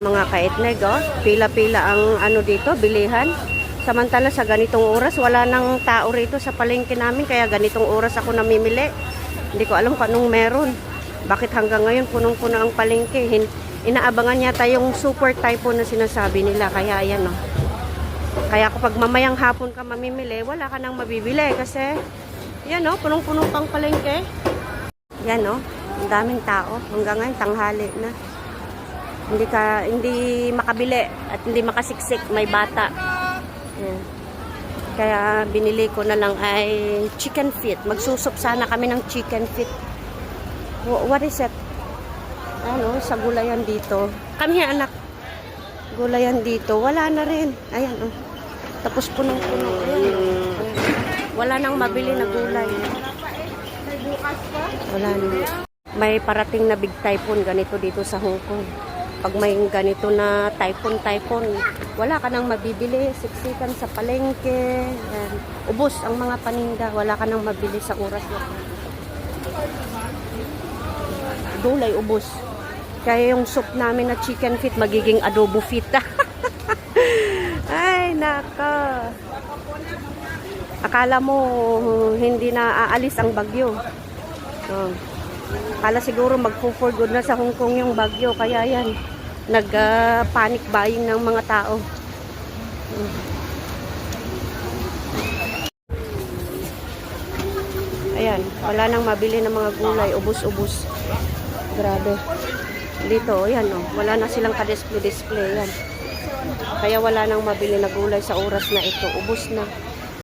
Mga kaitneg, oh. Pila-pila ang ano dito, bilihan. Samantala sa ganitong oras, wala nang tao rito sa palengke namin, kaya ganitong oras ako namimili. Hindi ko alam kung anong meron. Bakit hanggang ngayon punong-puno ang palengke? Inaabangan yata yung super typhoon na sinasabi nila, kaya ayan, oh. Kaya kapag mamayang hapon ka mamimili, wala ka nang mabibili kasi yan, oh, punong-puno pang palengke. Yan, oh, ang daming tao. Hanggang ngayon, tanghali na. Hindi makabili at hindi makasiksik, may bata. Yan. Kaya binili ko na lang ay chicken feet. Magsusup sana kami ng chicken feet. What is it? Ano, sa gulayan dito. Come here, anak. Gulayan dito. Wala na rin. Ayan, oh. Tapos punong-puno. Ayan. Wala nang mabili na gulay. Wala na. May parating na big typhoon ganito dito sa Hong Kong. Pag may ganito na typhoon, wala ka nang mabibili, siksikan sa palengke, yan. Ubos ang mga paninda, wala ka nang mabili sa oras na. Gulay, ubos. Kaya yung soup namin na chicken feet, magiging adobo feet. Ay, naka. Akala mo hindi na aalis ang bagyo. Akala siguro mag-for good na sa Hong Kong yung bagyo, kaya yan. Nag-panic buying ng mga tao. Ayan, wala nang mabili ng mga gulay, ubos-ubos. Grabe. Dito, ayan, oh, wala na silang ka-display, yan. Kaya wala nang mabili na gulay sa oras na ito, ubos na.